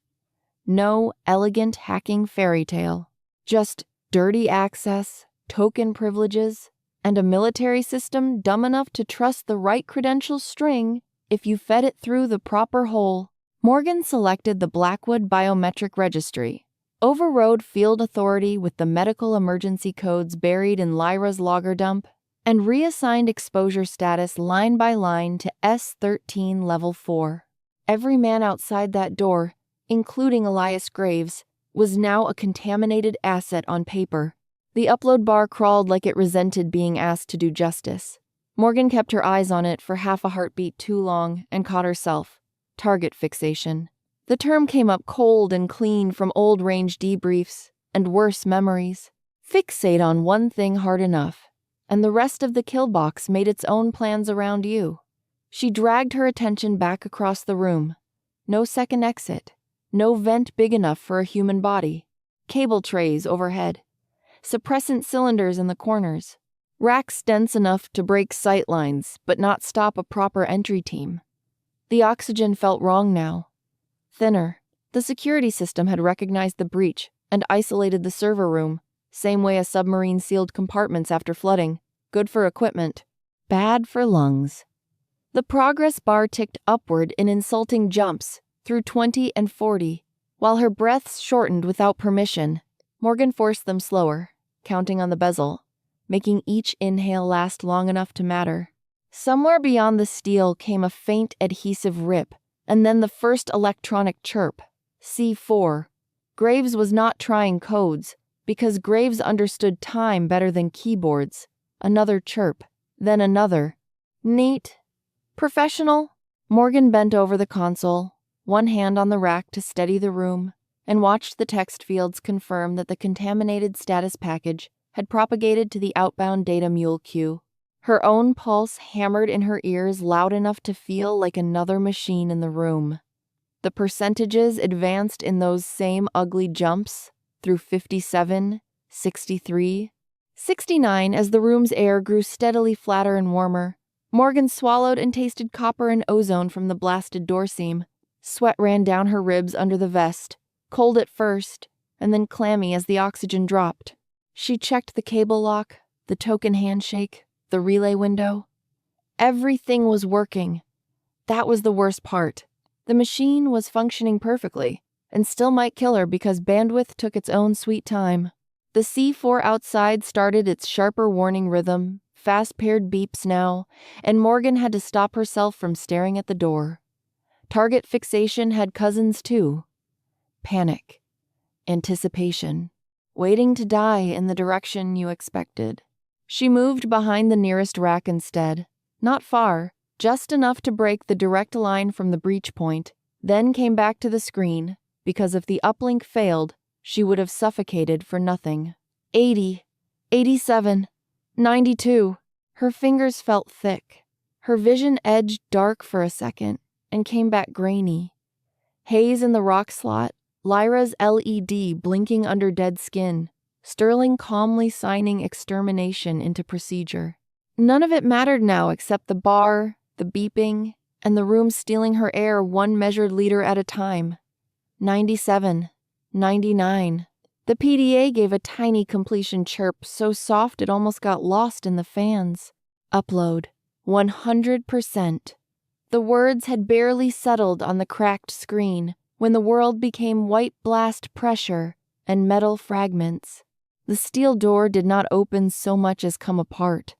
No elegant hacking fairy tale, just dirty access, token privileges, and a military system dumb enough to trust the right credential string if you fed it through the proper hole. Morgan selected the Blackwood Biometric Registry, overrode Field Authority with the medical emergency codes buried in Lyra's logger dump, and reassigned exposure status line by line to S13 Level 4. Every man outside that door, including Elias Graves, was now a contaminated asset on paper. The upload bar crawled like it resented being asked to do justice. Morgan kept her eyes on it for half a heartbeat too long and caught herself. Target fixation. The term came up cold and clean from old range debriefs and worse memories. Fixate on one thing hard enough, and the rest of the kill box made its own plans around you. She dragged her attention back across the room. No second exit. No vent big enough for a human body. Cable trays overhead. Suppressant cylinders in the corners. Racks dense enough to break sight lines, but not stop a proper entry team. The oxygen felt wrong now. Thinner. The security system had recognized the breach and isolated the server room, same way a submarine sealed compartments after flooding. Good for equipment. Bad for lungs. The progress bar ticked upward in insulting jumps, through 20 and 40, while her breaths shortened without permission. Morgan forced them slower, counting on the bezel, making each inhale last long enough to matter. Somewhere beyond the steel came a faint adhesive rip, and then the first electronic chirp. C4. Graves was not trying codes, because Graves understood time better than keyboards. Another chirp, then another. Neat. Professional. Morgan bent over the console, one hand on the rack to steady the room, and watched the text fields confirm that the contaminated status package had propagated to the outbound data mule queue. Her own pulse hammered in her ears loud enough to feel like another machine in the room. The percentages advanced in those same ugly jumps through 57, 63, 69 as the room's air grew steadily flatter and warmer. Morgan swallowed and tasted copper and ozone from the blasted door seam. Sweat ran down her ribs under the vest, cold at first, and then clammy as the oxygen dropped. She checked the cable lock, the token handshake, the relay window. Everything was working. That was the worst part. The machine was functioning perfectly. and still might kill her because bandwidth took its own sweet time. The C4 outside started its sharper warning rhythm, fast-paired beeps now, and Morgan had to stop herself from staring at the door. Target fixation had cousins too. Panic. Anticipation. Waiting to die in the direction you expected. She moved behind the nearest rack instead. Not far, just enough to break the direct line from the breach point, then came back to the screen, because if the uplink failed, she would have suffocated for nothing. 80, 87, 92. Her fingers felt thick. Her vision edged dark for a second and came back grainy. Haze in the rock slot, Lyra's LED blinking under dead skin, Sterling calmly signing extermination into procedure. None of it mattered now except the bar, the beeping, and the room stealing her air one measured liter at a time. 97, 99. The PDA gave a tiny completion chirp so soft it almost got lost in the fans. Upload. 100%. The words had barely settled on the cracked screen when the world became white blast pressure and metal fragments. The steel door did not open so much as come apart.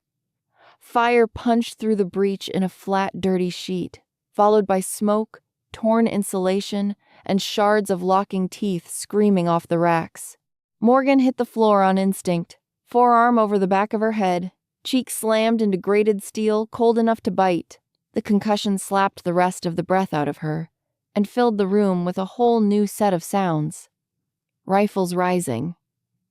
Fire punched through the breach in a flat, dirty sheet, followed by smoke, torn insulation, and shards of locking teeth screaming off the racks. Morgan hit the floor on instinct, forearm over the back of her head, cheek slammed into grated steel cold enough to bite. The concussion slapped the rest of the breath out of her and filled the room with a whole new set of sounds. Rifles rising,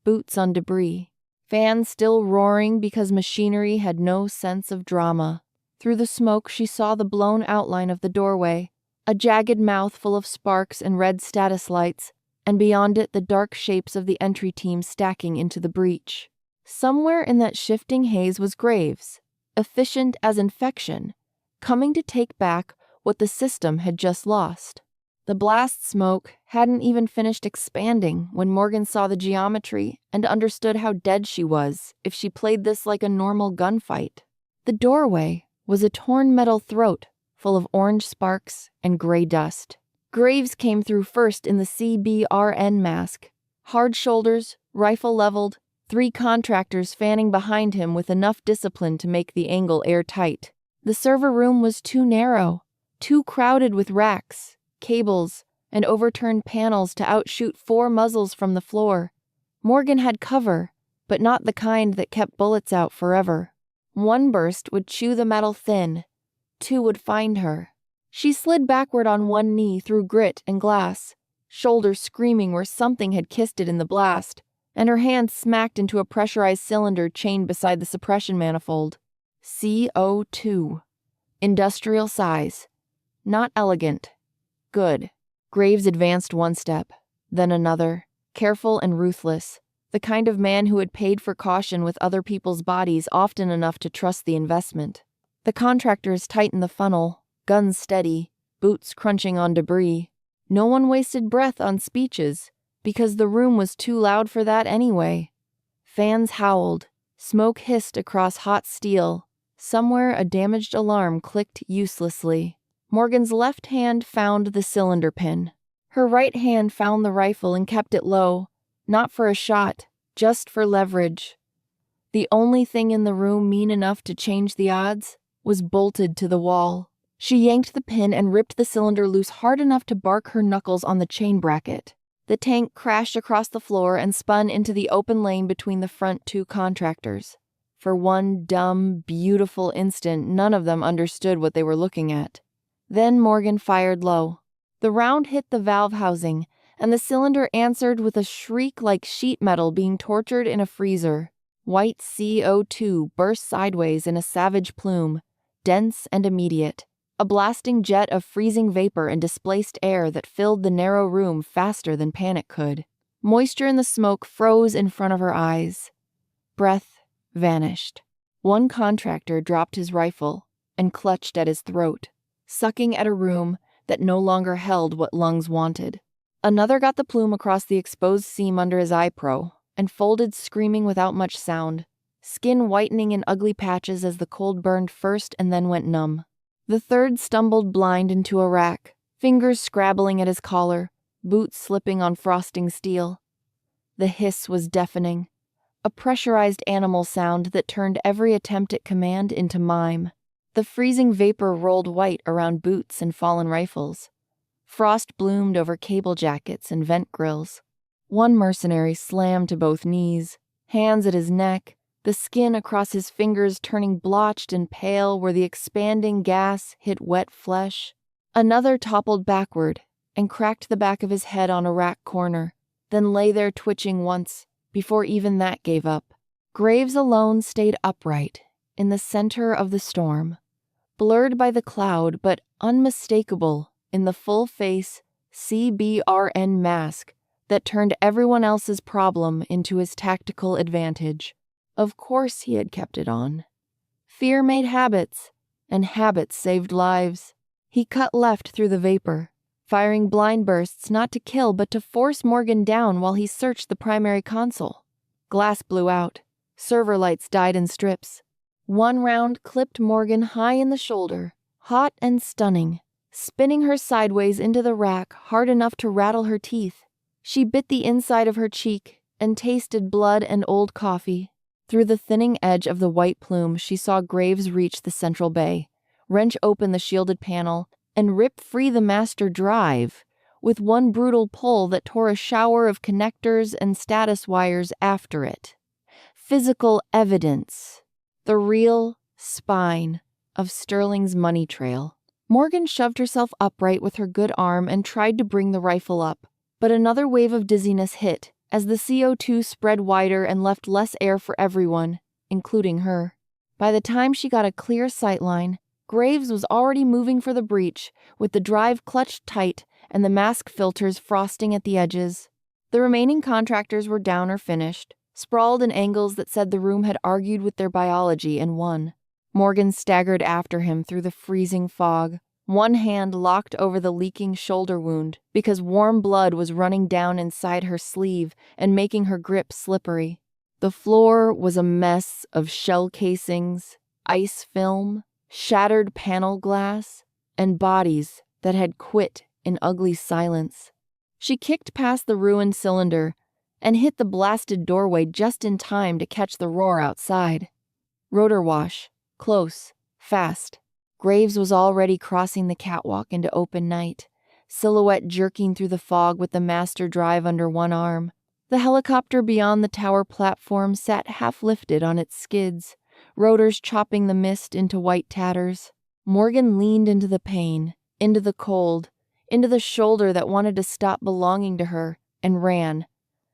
boots on debris, fans still roaring because machinery had no sense of drama. Through the smoke, she saw the blown outline of the doorway, a jagged mouth full of sparks and red status lights, and beyond it the dark shapes of the entry team stacking into the breach. Somewhere in that shifting haze was Graves, efficient as infection, coming to take back what the system had just lost. The blast smoke hadn't even finished expanding when Morgan saw the geometry and understood how dead she was if she played this like a normal gunfight. The doorway was a torn metal throat full of orange sparks and gray dust. Graves came through first in the CBRN mask. Hard shoulders, rifle leveled, 3 contractors fanning behind him with enough discipline to make the angle airtight. The server room was too narrow, too crowded with racks, cables, and overturned panels to outshoot 4 muzzles from the floor. Morgan had cover, but not the kind that kept bullets out forever. 1 burst would chew the metal thin. 2 would find her. She slid backward on 1 knee through grit and glass, shoulders screaming where something had kissed it in the blast, and her hand smacked into a pressurized cylinder chained beside the suppression manifold. CO2. Industrial size. Not elegant. Good. Graves advanced 1 step, then another, careful and ruthless, the kind of man who had paid for caution with other people's bodies often enough to trust the investment. The contractors tightened the funnel, guns steady, boots crunching on debris. No one wasted breath on speeches, because the room was too loud for that anyway. Fans howled, smoke hissed across hot steel. Somewhere a damaged alarm clicked uselessly. Morgan's left hand found the cylinder pin. Her right hand found the rifle and kept it low, not for a shot, just for leverage. The only thing in the room mean enough to change the odds was bolted to the wall. She yanked the pin and ripped the cylinder loose hard enough to bark her knuckles on the chain bracket. The tank crashed across the floor and spun into the open lane between the front 2 contractors. For 1 dumb, beautiful instant, none of them understood what they were looking at. Then Morgan fired low. The round hit the valve housing, and the cylinder answered with a shriek like sheet metal being tortured in a freezer. White CO2 burst sideways in a savage plume, dense and immediate, a blasting jet of freezing vapor and displaced air that filled the narrow room faster than panic could. Moisture in the smoke froze in front of her eyes. Breath vanished. 1 contractor dropped his rifle and clutched at his throat, sucking at a room that no longer held what lungs wanted. Another got the plume across the exposed seam under his eye pro and folded screaming without much sound, skin whitening in ugly patches as the cold burned first and then went numb. The 3rd stumbled blind into a rack, fingers scrabbling at his collar, boots slipping on frosting steel. The hiss was deafening, a pressurized animal sound that turned every attempt at command into mime. The freezing vapor rolled white around boots and fallen rifles. Frost bloomed over cable jackets and vent grills. One mercenary slammed to both knees, hands at his neck, the skin across his fingers turning blotched and pale where the expanding gas hit wet flesh. Another toppled backward and cracked the back of his head on a rack corner, then lay there twitching once, before even that gave up. Graves alone stayed upright, in the center of the storm, blurred by the cloud but unmistakable in the full-face CBRN mask that turned everyone else's problem into his tactical advantage. Of course he had kept it on. Fear made habits, and habits saved lives. He cut left through the vapor, firing blind bursts not to kill but to force Morgan down while he searched the primary console. Glass blew out. Server lights died in strips. One round clipped Morgan high in the shoulder, hot and stunning, spinning her sideways into the rack hard enough to rattle her teeth. She bit the inside of her cheek and tasted blood and old coffee. Through the thinning edge of the white plume, she saw Graves reach the central bay, wrench open the shielded panel, and rip free the master drive, with one brutal pull that tore a shower of connectors and status wires after it. Physical evidence. The real spine of Sterling's money trail. Morgan shoved herself upright with her good arm and tried to bring the rifle up, but another wave of dizziness hit as the CO2 spread wider and left less air for everyone, including her. By the time she got a clear sightline, Graves was already moving for the breach, with the drive clutched tight and the mask filters frosting at the edges. The remaining contractors were down or finished, sprawled in angles that said the room had argued with their biology and won. Morgan staggered after him through the freezing fog, one hand locked over the leaking shoulder wound because warm blood was running down inside her sleeve and making her grip slippery. The floor was a mess of shell casings, ice film, shattered panel glass, and bodies that had quit in ugly silence. She kicked past the ruined cylinder and hit the blasted doorway just in time to catch the roar outside. Rotor wash, close, fast. Graves was already crossing the catwalk into open night, silhouette jerking through the fog with the master drive under one arm. The helicopter beyond the tower platform sat half-lifted on its skids, rotors chopping the mist into white tatters. Morgan leaned into the pain, into the cold, into the shoulder that wanted to stop belonging to her, and ran.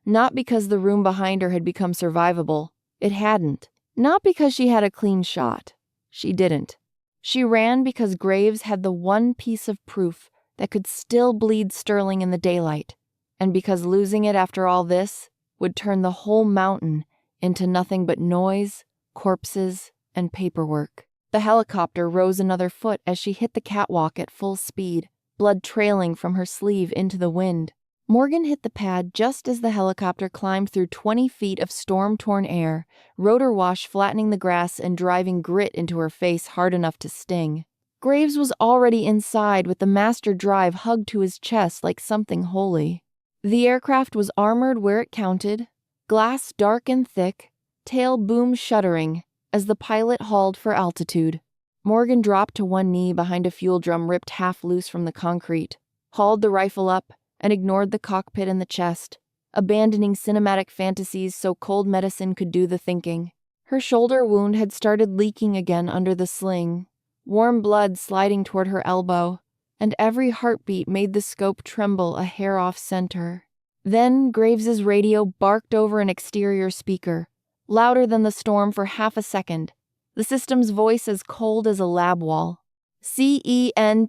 Not because the room behind her had become survivable. It hadn't. Not because she had a clean shot. She didn't. She ran because Graves had the one piece of proof that could still bleed Sterling in the daylight, and because losing it after all this would turn the whole mountain into nothing but noise, corpses, and paperwork. The helicopter rose another foot as she hit the catwalk at full speed, blood trailing from her sleeve into the wind. Morgan hit the pad just as the helicopter climbed through 20 feet of storm-torn air, rotor wash flattening the grass and driving grit into her face hard enough to sting. Graves was already inside with the master drive hugged to his chest like something holy. The aircraft was armored where it counted, glass dark and thick, tail boom shuddering as the pilot hauled for altitude. Morgan dropped to one knee behind a fuel drum ripped half loose from the concrete, hauled the rifle up, and ignored the cockpit and the chest, abandoning cinematic fantasies so cold medicine could do the thinking. Her shoulder wound had started leaking again under the sling, warm blood sliding toward her elbow, and every heartbeat made the scope tremble a hair off center. Then Graves's radio barked over an exterior speaker, louder than the storm for half a second, the system's voice as cold as a lab wall. CENTCOM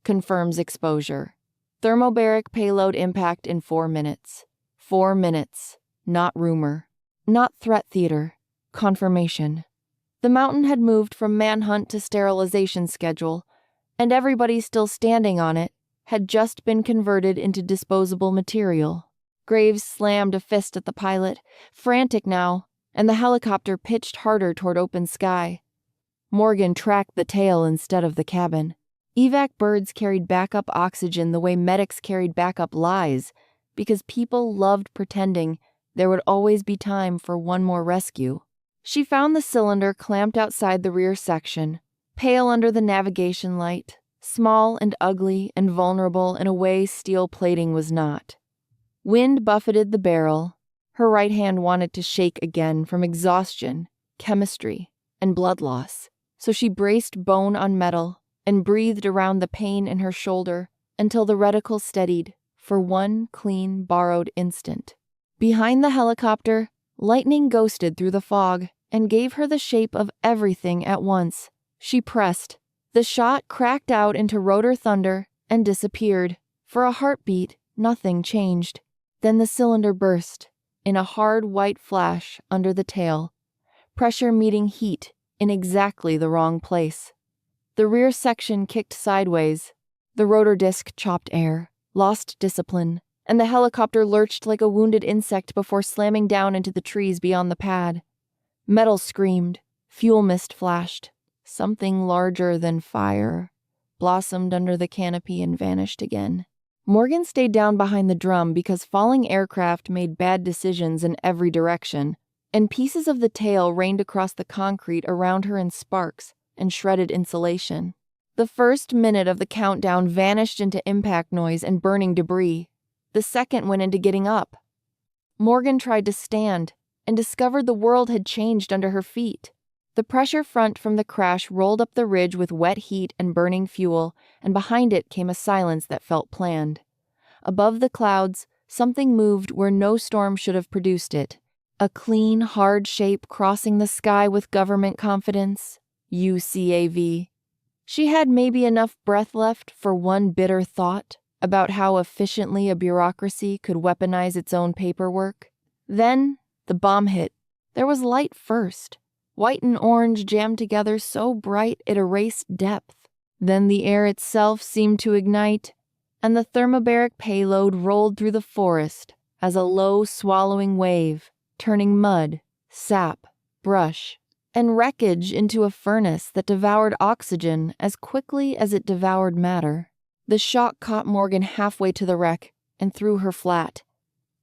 confirms exposure. Thermobaric payload impact in 4 minutes. 4 minutes. Not rumor. Not threat theater. Confirmation. The mountain had moved from manhunt to sterilization schedule, and everybody still standing on it had just been converted into disposable material. Graves slammed a fist at the pilot, frantic now, and the helicopter pitched harder toward open sky. Morgan tracked the tail instead of the cabin. Evac birds carried backup oxygen the way medics carried backup lies, because people loved pretending there would always be time for one more rescue. She found the cylinder clamped outside the rear section, pale under the navigation light, small and ugly and vulnerable in a way steel plating was not. Wind buffeted the barrel. Her right hand wanted to shake again from exhaustion, chemistry, and blood loss, so she braced bone on metal and breathed around the pain in her shoulder until the reticle steadied for one clean, borrowed instant. Behind the helicopter, lightning ghosted through the fog and gave her the shape of everything at once. She pressed. The shot cracked out into rotor thunder and disappeared. For a heartbeat, nothing changed. Then the cylinder burst in a hard white flash under the tail, pressure meeting heat in exactly the wrong place. The rear section kicked sideways. The rotor disc chopped air, lost discipline, and the helicopter lurched like a wounded insect before slamming down into the trees beyond the pad. Metal screamed, fuel mist flashed. Something larger than fire blossomed under the canopy and vanished again. Morgan stayed down behind the drum because falling aircraft made bad decisions in every direction, and pieces of the tail rained across the concrete around her in sparks and shredded insulation. The first minute of the countdown vanished into impact noise and burning debris. The second went into getting up. Morgan tried to stand and discovered the world had changed under her feet. The pressure front from the crash rolled up the ridge with wet heat and burning fuel, and behind it came a silence that felt planned. Above the clouds, something moved where no storm should have produced it. A clean, hard shape crossing the sky with government confidence. UCAV. She had maybe enough breath left for one bitter thought about how efficiently a bureaucracy could weaponize its own paperwork. Then, the bomb hit. There was light first. White and orange jammed together so bright it erased depth. Then the air itself seemed to ignite, and the thermobaric payload rolled through the forest as a low swallowing wave, turning mud, sap, brush, and wreckage into a furnace that devoured oxygen as quickly as it devoured matter. The shock caught Morgan halfway to the wreck and threw her flat.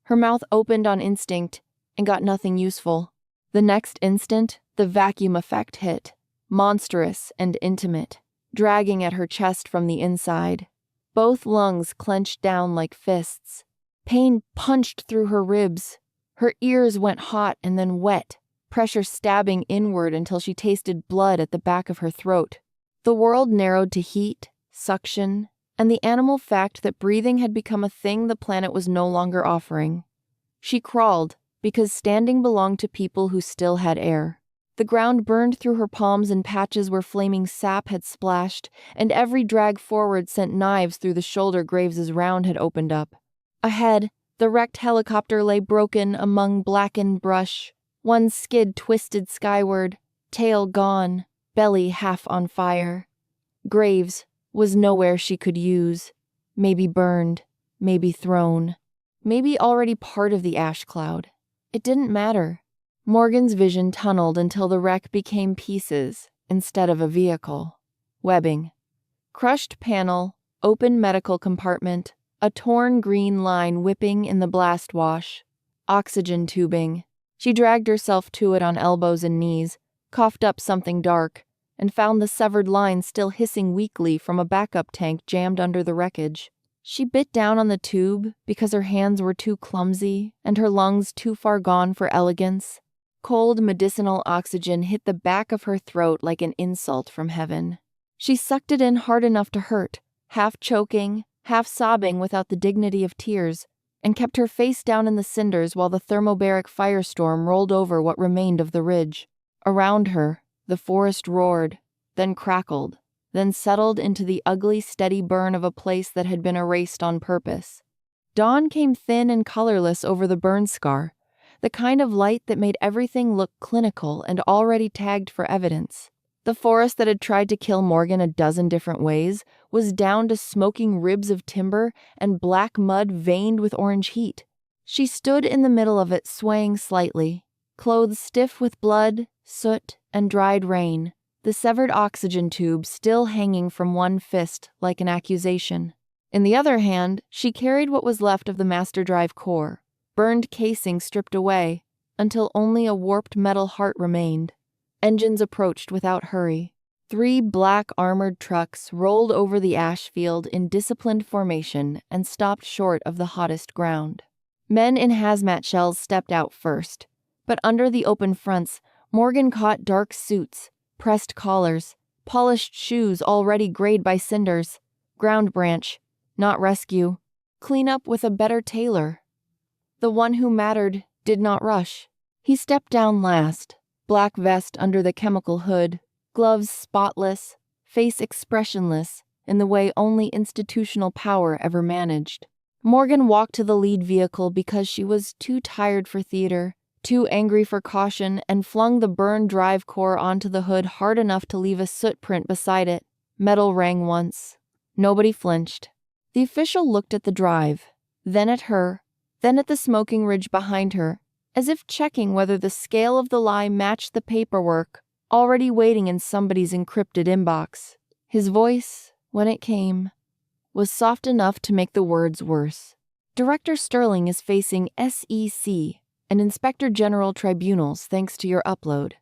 Her mouth opened on instinct and got nothing useful. The next instant, the vacuum effect hit, monstrous and intimate, dragging at her chest from the inside. Both lungs clenched down like fists. Pain punched through her ribs. Her ears went hot and then wet, pressure stabbing inward until she tasted blood at the back of her throat. The world narrowed to heat, suction, and the animal fact that breathing had become a thing the planet was no longer offering. She crawled, because standing belonged to people who still had air. The ground burned through her palms in patches where flaming sap had splashed, and every drag forward sent knives through the shoulder Graves's round had opened up. Ahead, the wrecked helicopter lay broken among blackened brush. One skid twisted skyward, tail gone, belly half on fire. Graves was nowhere she could use. Maybe burned, maybe thrown, maybe already part of the ash cloud. It didn't matter. Morgan's vision tunneled until the wreck became pieces instead of a vehicle. Webbing. Crushed panel, open medical compartment, a torn green line whipping in the blast wash. Oxygen tubing. She dragged herself to it on elbows and knees, coughed up something dark, and found the severed line still hissing weakly from a backup tank jammed under the wreckage. She bit down on the tube because her hands were too clumsy and her lungs too far gone for elegance. Cold medicinal oxygen hit the back of her throat like an insult from heaven. She sucked it in hard enough to hurt, half choking, half sobbing without the dignity of tears, and kept her face down in the cinders while the thermobaric firestorm rolled over what remained of the ridge. Around her, the forest roared, then crackled, then settled into the ugly, steady burn of a place that had been erased on purpose. Dawn came thin and colorless over the burn scar, the kind of light that made everything look clinical and already tagged for evidence. The forest that had tried to kill Morgan a dozen different ways was down to smoking ribs of timber and black mud veined with orange heat. She stood in the middle of it, swaying slightly, clothes stiff with blood, soot, and dried rain, the severed oxygen tube still hanging from one fist like an accusation. In the other hand, she carried what was left of the master drive core, burned casing stripped away, until only a warped metal heart remained. Engines approached without hurry. 3 black armored trucks rolled over the ash field in disciplined formation and stopped short of the hottest ground. Men in hazmat shells stepped out first, but under the open fronts, Morgan caught dark suits, pressed collars, polished shoes already grayed by cinders, ground branch, not rescue, clean up with a better tailor. The one who mattered did not rush. He stepped down last, black vest under the chemical hood, gloves spotless, face expressionless in the way only institutional power ever managed. Morgan walked to the lead vehicle because she was too tired for theater, too angry for caution, and flung the burned drive core onto the hood hard enough to leave a soot print beside it. Metal rang once. Nobody flinched. The official looked at the drive, then at her, then at the smoking ridge behind her, as if checking whether the scale of the lie matched the paperwork already waiting in somebody's encrypted inbox. His voice, when it came, was soft enough to make the words worse. Director Sterling is facing SEC and Inspector General tribunals thanks to your upload.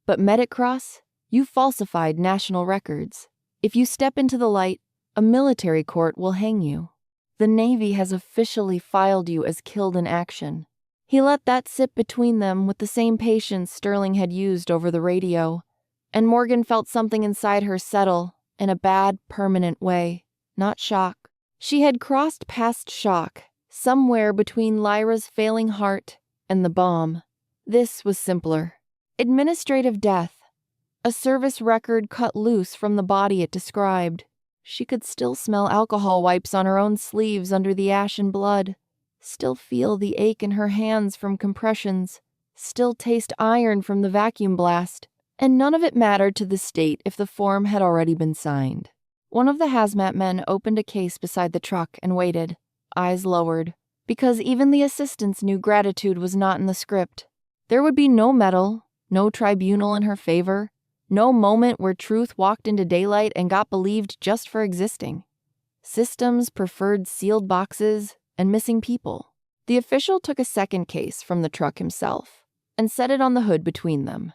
But Medicross, you falsified national records. If you step into the light, a military court will hang you. The Navy has officially filed you as killed in action. He let that sit between them with the same patience Sterling had used over the radio, and Morgan felt something inside her settle in a bad, permanent way, not shock. She had crossed past shock, somewhere between Lyra's failing heart and the bomb. This was simpler. Administrative death. A service record cut loose from the body it described. She could still smell alcohol wipes on her own sleeves under the ash and blood, still feel the ache in her hands from compressions, still taste iron from the vacuum blast, and none of it mattered to the state if the form had already been signed. One of the hazmat men opened a case beside the truck and waited, eyes lowered, because even the assistants knew gratitude was not in the script. There would be no medal, no tribunal in her favor, no moment where truth walked into daylight and got believed just for existing. Systems preferred sealed boxes and missing people. The official took a second case from the truck himself and set it on the hood between them.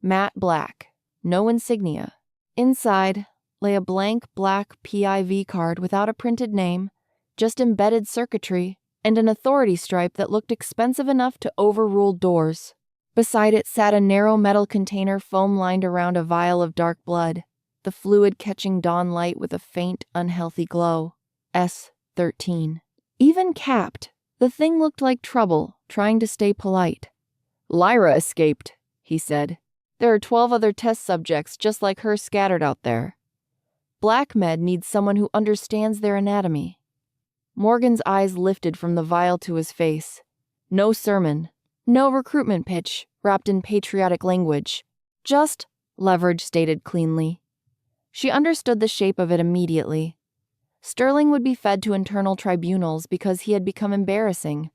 Matte black, no insignia. Inside lay a blank black PIV card without a printed name, just embedded circuitry and an authority stripe that looked expensive enough to overrule doors. Beside it sat a narrow metal container foam-lined around a vial of dark blood, the fluid catching dawn light with a faint, unhealthy glow. S-13. Even capped, the thing looked like trouble, trying to stay polite. "Lyra escaped," he said. "There are 12 other test subjects just like her scattered out there. Black Med needs someone who understands their anatomy." Morgan's eyes lifted from the vial to his face. No sermon. No recruitment pitch, wrapped in patriotic language. Just, Leverage stated cleanly. She understood the shape of it immediately. Sterling would be fed to internal tribunals because he had become embarrassing.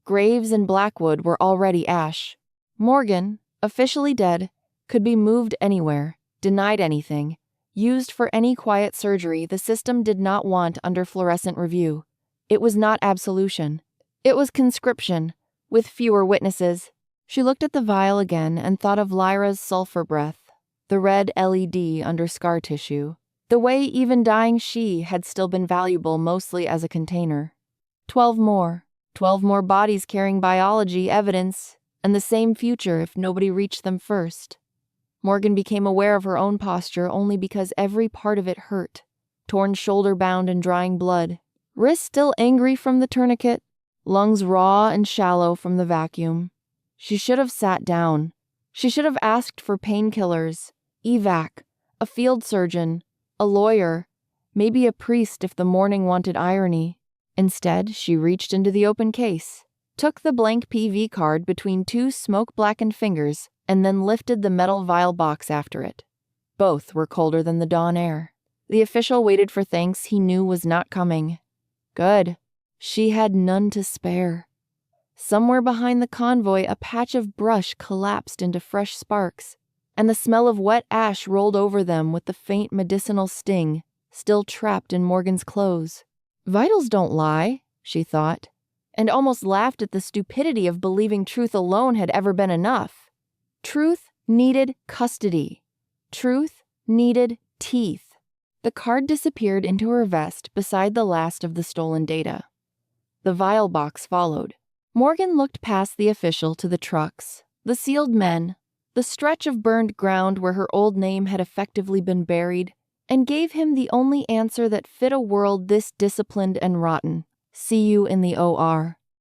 Graves and Blackwood were already ash. Morgan, officially dead, could be moved anywhere, denied anything, used for any quiet surgery the system did not want under fluorescent review. It was not absolution. It was conscription. With fewer witnesses. She looked at the vial again and thought of Lyra's sulfur breath, the red LED under scar tissue, the way even dying she had still been valuable mostly as a container. 12 more bodies carrying biology evidence, and the same future if nobody reached them first. Morgan became aware of her own posture only because every part of it hurt, torn shoulder bound and drying blood, wrist still angry from the tourniquet, lungs raw and shallow from the vacuum. She should have sat down. She should have asked for painkillers, evac, a field surgeon, a lawyer, maybe a priest if the morning wanted irony. Instead, she reached into the open case, took the blank PV card between 2 smoke-blackened fingers, and then lifted the metal vial box after it. Both were colder than the dawn air. The official waited for thanks he knew was not coming. Good. She had none to spare. Somewhere behind the convoy, a patch of brush collapsed into fresh sparks. and the smell of wet ash rolled over them with the faint medicinal sting, still trapped in Morgan's clothes. Vitals don't lie, she thought, and almost laughed at the stupidity of believing truth alone had ever been enough. Truth needed custody. Truth needed teeth. The card disappeared into her vest beside the last of the stolen data. The vial box followed. Morgan looked past the official to the trucks, the sealed men, the stretch of burned ground where her old name had effectively been buried, and gave him the only answer that fit a world this disciplined and rotten. See you in the OR.